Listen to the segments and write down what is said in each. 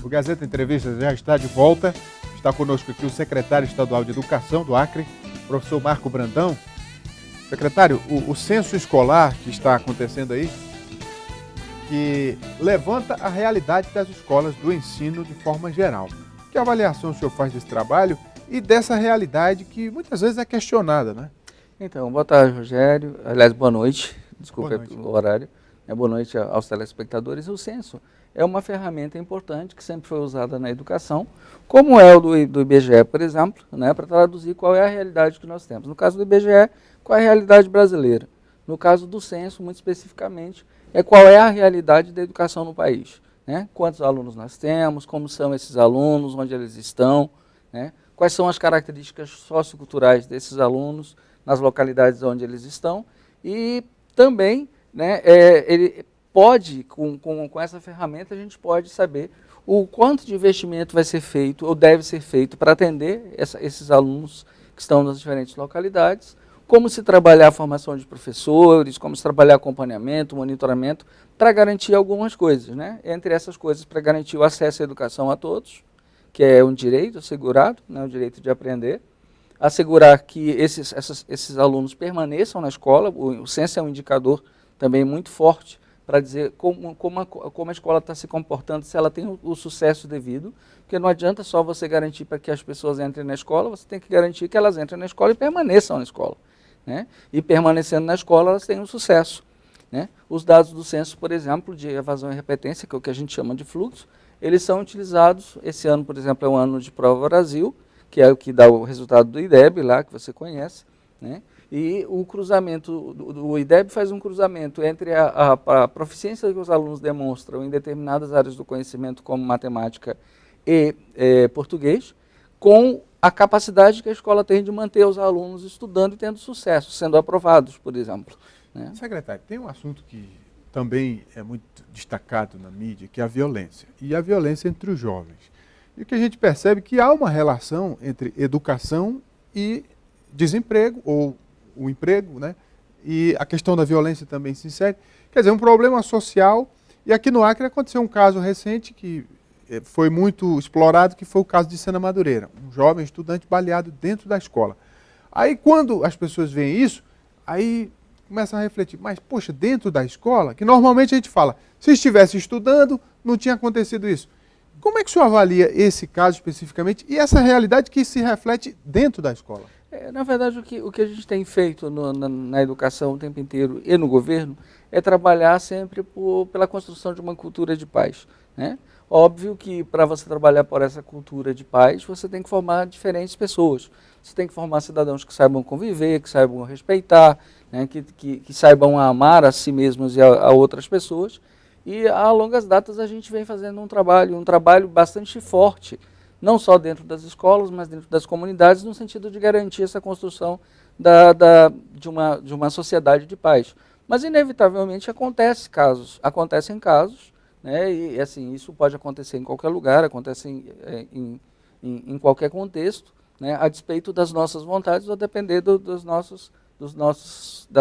O Gazeta Entrevistas já está de volta. Está conosco aqui o secretário estadual de Educação do Acre, professor Marco Brandão. Secretário, o censo escolar que está acontecendo aí, que levanta a realidade das escolas do ensino de forma geral. Que avaliação o senhor faz desse trabalho e dessa realidade que muitas vezes é questionada, né? Então, boa tarde, Rogério. Aliás, boa noite. Desculpa Boa noite. o horário. Boa noite aos telespectadores. O censo é uma ferramenta importante que sempre foi usada na educação, como é o do IBGE, por exemplo, né, para traduzir qual é a realidade que nós temos. No caso do IBGE, qual é a realidade brasileira? No caso do censo, muito especificamente, é qual é a realidade da educação no país. Né? Quantos alunos nós temos, como são esses alunos, onde eles estão, né? Quais são as características socioculturais desses alunos nas localidades onde eles estão e também, né, ele pode, com essa ferramenta, a gente pode saber o quanto de investimento vai ser feito ou deve ser feito para atender esses alunos que estão nas diferentes localidades, como se trabalhar a formação de professores, como se trabalhar acompanhamento, monitoramento, para garantir algumas coisas, né? Entre essas coisas, para garantir o acesso à educação a todos, que é um direito assegurado, né, o direito de aprender, assegurar que esses alunos permaneçam na escola. O censo é um indicador também muito forte para dizer como a escola está se comportando, se ela tem o sucesso devido, porque não adianta só você garantir para que as pessoas entrem na escola, você tem que garantir que elas entrem na escola e permaneçam na escola. Né? E permanecendo na escola, elas têm um sucesso. Né? Os dados do censo, por exemplo, de evasão e repetência, que é o que a gente chama de fluxo, eles são utilizados, esse ano, por exemplo, é o ano de Prova Brasil, que é o que dá o resultado do IDEB lá, que você conhece, né? E o cruzamento, o IDEB faz um cruzamento entre a proficiência que os alunos demonstram em determinadas áreas do conhecimento, como matemática e português, com a capacidade que a escola tem de manter os alunos estudando e tendo sucesso, sendo aprovados, por exemplo. Né? Secretário, tem um assunto que também é muito destacado na mídia, que é a violência, e a violência entre os jovens. E o que a gente percebe é que há uma relação entre educação e desemprego, ou o emprego, né? E a questão da violência também se insere. Quer dizer, um problema social, e aqui no Acre aconteceu um caso recente que foi muito explorado, que foi o caso de Sena Madureira, um jovem estudante baleado dentro da escola. Aí quando as pessoas veem isso, aí começam a refletir, mas poxa, dentro da escola, que normalmente a gente fala, se estivesse estudando, não tinha acontecido isso. Como é que o senhor avalia esse caso especificamente e essa realidade que se reflete dentro da escola? Na verdade, o que a gente tem feito na educação o tempo inteiro e no governo é trabalhar sempre pela construção de uma cultura de paz. Né? Óbvio que para você trabalhar por essa cultura de paz, você tem que formar diferentes pessoas. Você tem que formar cidadãos que saibam conviver, que saibam respeitar, né? que saibam amar a si mesmos e a outras pessoas. E a longas datas a gente vem fazendo um trabalho bastante forte, não só dentro das escolas, mas dentro das comunidades, no sentido de garantir essa construção de uma sociedade de paz. Mas inevitavelmente acontecem casos, né, e assim, isso pode acontecer em qualquer lugar, acontece em qualquer contexto, né, a despeito das nossas vontades ou a depender das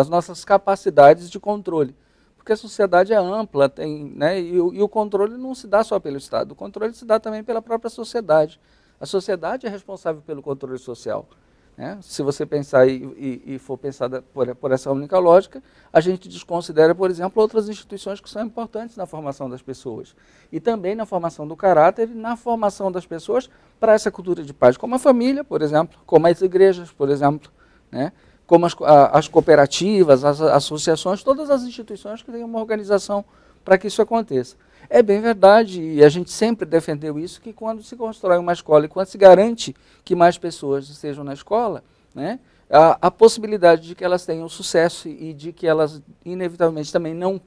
nossas capacidades de controle. Porque a sociedade é ampla, né, e o controle não se dá só pelo Estado, o controle se dá também pela própria sociedade. A sociedade é responsável pelo controle social. Né? Se você pensar e for pensar por essa única lógica, a gente desconsidera, por exemplo, outras instituições que são importantes na formação das pessoas. E também na formação do caráter e na formação das pessoas para essa cultura de paz, como a família, por exemplo, como as igrejas, por exemplo, né? Como as cooperativas, as associações, todas as instituições que têm uma organização para que isso aconteça. É bem verdade, e a gente sempre defendeu isso, que quando se constrói uma escola e quando se garante que mais pessoas estejam na escola, né, a possibilidade de que elas tenham sucesso e de que elas, inevitavelmente, também não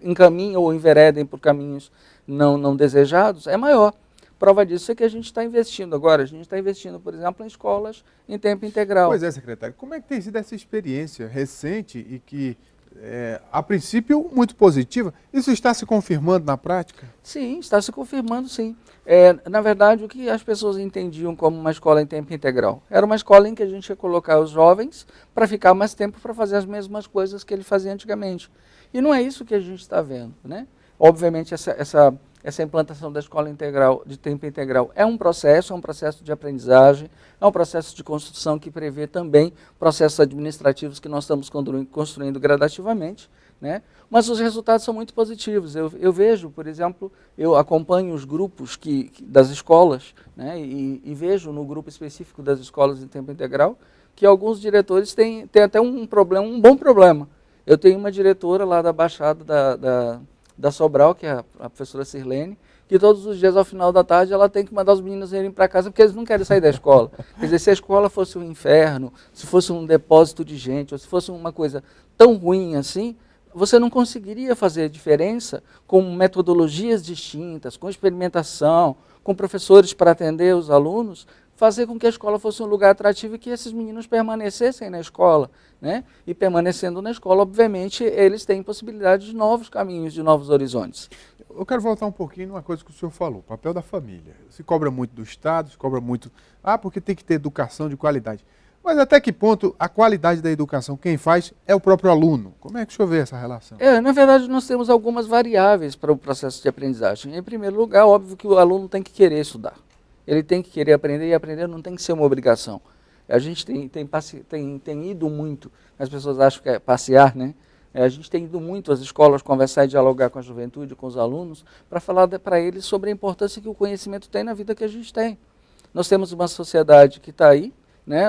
encaminhem ou enveredem por caminhos não desejados, é maior. Prova disso é que a gente está investindo agora. A gente está investindo, por exemplo, em escolas em tempo integral. Pois é, secretário. Como é que tem sido essa experiência recente e que, a princípio, muito positiva? Isso está se confirmando na prática? Sim, está se confirmando, sim. Na verdade, o que as pessoas entendiam como uma escola em tempo integral? Era uma escola em que a gente ia colocar os jovens para ficar mais tempo para fazer as mesmas coisas que ele fazia antigamente. E não é isso que a gente está vendo, né? Obviamente, essa essa implantação da escola integral, de tempo integral, é um processo de aprendizagem, é um processo de construção que prevê também processos administrativos que nós estamos construindo gradativamente, né? Mas os resultados são muito positivos. Eu vejo, por exemplo, eu acompanho os grupos das escolas, né? E vejo no grupo específico das escolas em tempo integral que alguns diretores têm até um bom problema. Eu tenho uma diretora lá da Baixada da Sobral, que é a professora Sirlene, que todos os dias, ao final da tarde, ela tem que mandar os meninos irem para casa, porque eles não querem sair da escola. Quer dizer, se a escola fosse um inferno, se fosse um depósito de gente, ou se fosse uma coisa tão ruim assim, você não conseguiria fazer diferença com metodologias distintas, com experimentação, com professores para atender os alunos, fazer com que a escola fosse um lugar atrativo e que esses meninos permanecessem na escola, né? E permanecendo na escola, obviamente, eles têm possibilidade de novos caminhos, de novos horizontes. Eu quero voltar um pouquinho numa coisa que o senhor falou, o papel da família. Se cobra muito do Estado, se cobra muito, porque tem que ter educação de qualidade. Mas até que ponto a qualidade da educação, quem faz é o próprio aluno? Como é que o senhor vê essa relação? Na verdade, nós temos algumas variáveis para o processo de aprendizagem. Em primeiro lugar, óbvio que o aluno tem que querer estudar. Ele tem que querer aprender, e aprender não tem que ser uma obrigação. A gente tem ido muito, as pessoas acham que é passear, né? A gente tem ido muito às escolas conversar e dialogar com a juventude, com os alunos, para falar para eles sobre a importância que o conhecimento tem na vida que a gente tem. Nós temos uma sociedade que está aí, né?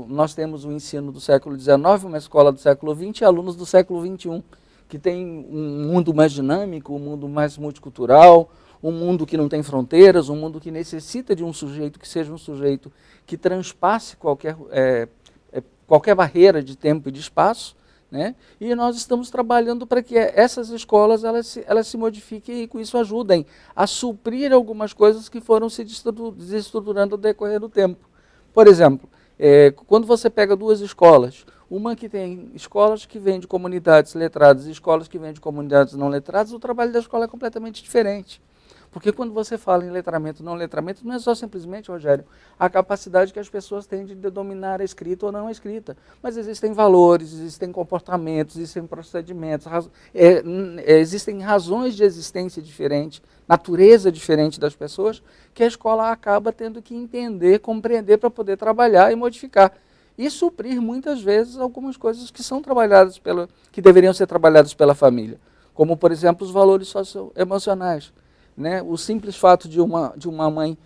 Nós temos o ensino do século XIX, uma escola do século XX e alunos do século XXI, que tem um mundo mais dinâmico, um mundo mais multicultural, um mundo que não tem fronteiras, um mundo que necessita de um sujeito que seja um sujeito que transpasse qualquer barreira de tempo e de espaço, né? E nós estamos trabalhando para que essas escolas elas se modifiquem e com isso ajudem a suprir algumas coisas que foram se desestruturando ao decorrer do tempo. Por exemplo, quando você pega duas escolas, uma que tem escolas que vêm de comunidades letradas e escolas que vêm de comunidades não letradas, o trabalho da escola é completamente diferente. Porque quando você fala em letramento, não é só simplesmente, Rogério, a capacidade que as pessoas têm de dominar a escrita ou não a escrita. Mas existem valores, existem comportamentos, existem procedimentos, existem razões de existência diferentes, natureza diferente das pessoas, que a escola acaba tendo que entender, compreender para poder trabalhar e modificar. E suprir, muitas vezes, algumas coisas que são trabalhadas que deveriam ser trabalhadas pela família. Como, por exemplo, os valores socioemocionais. Né? O simples fato de uma mãe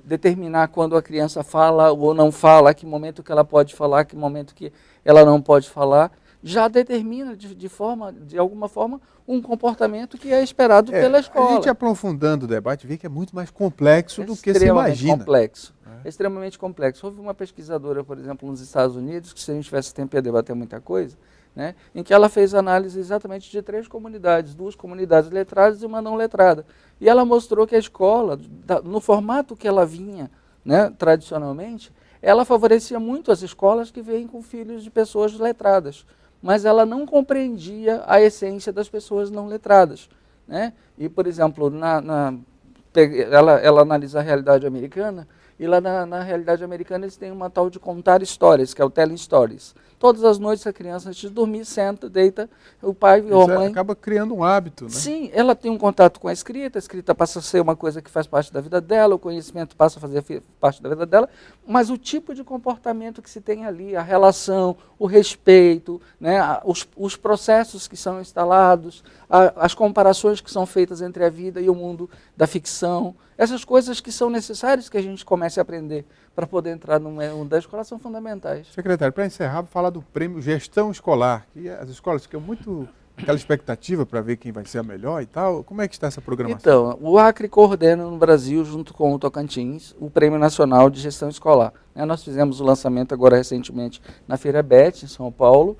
determinar quando a criança fala ou não fala, que momento que ela pode falar, que momento que ela não pode falar, já determina de alguma forma um comportamento que é esperado pela escola. A gente aprofundando o debate vê que é muito mais complexo do que se imagina. Extremamente complexo. Houve uma pesquisadora, por exemplo, nos Estados Unidos, que se a gente tivesse tempo ia debater muita coisa, né, em que ela fez análise exatamente de 3 comunidades, 2 comunidades letradas e uma não letrada. E ela mostrou que a escola, no formato que ela vinha, né, tradicionalmente, ela favorecia muito as escolas que vêm com filhos de pessoas letradas, mas ela não compreendia a essência das pessoas não letradas. Né? E, por exemplo, ela analisa a realidade americana, e lá na realidade americana eles têm uma tal de contar histórias, que é o telling stories. Todas as noites a criança, antes de dormir, senta, deita, o pai ou a mãe... acaba criando um hábito, né? Sim, ela tem um contato com a escrita passa a ser uma coisa que faz parte da vida dela, o conhecimento passa a fazer parte da vida dela, mas o tipo de comportamento que se tem ali, a relação, o respeito, né, os processos que são instalados, as comparações que são feitas entre a vida e o mundo da ficção, essas coisas que são necessárias que a gente comece a aprender para poder entrar no mundo da escola são fundamentais. Secretário, para encerrar, vou falar do prêmio Gestão Escolar, que as escolas ficam muito aquela expectativa para ver quem vai ser a melhor e tal. Como é que está essa programação? Então, o Acre coordena no Brasil, junto com o Tocantins, o Prêmio Nacional de Gestão Escolar. Nós fizemos o lançamento agora recentemente na Feira Bet, em São Paulo,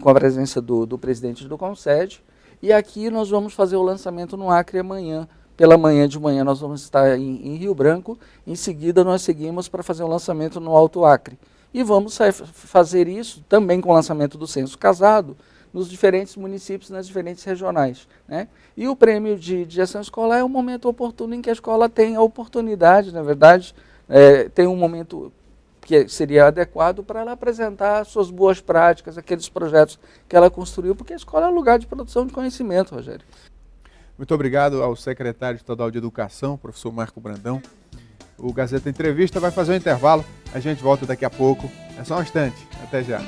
com a presença do presidente do Concede, e aqui nós vamos fazer o lançamento no Acre amanhã. Pela manhã de manhã nós vamos estar em Rio Branco, em seguida nós seguimos para fazer o lançamento no Alto Acre. E vamos fazer isso também com o lançamento do Censo Casado, nos diferentes municípios, nas diferentes regionais. Né? E o prêmio de gestão escolar é um momento oportuno em que a escola tem a oportunidade, na verdade, tem um momento que seria adequado para ela apresentar suas boas práticas, aqueles projetos que ela construiu, porque a escola é um lugar de produção de conhecimento, Rogério. Muito obrigado ao secretário estadual de Educação, professor Marco Brandão. O Gazeta Entrevista vai fazer um intervalo. A gente volta daqui a pouco. É só um instante. Até já.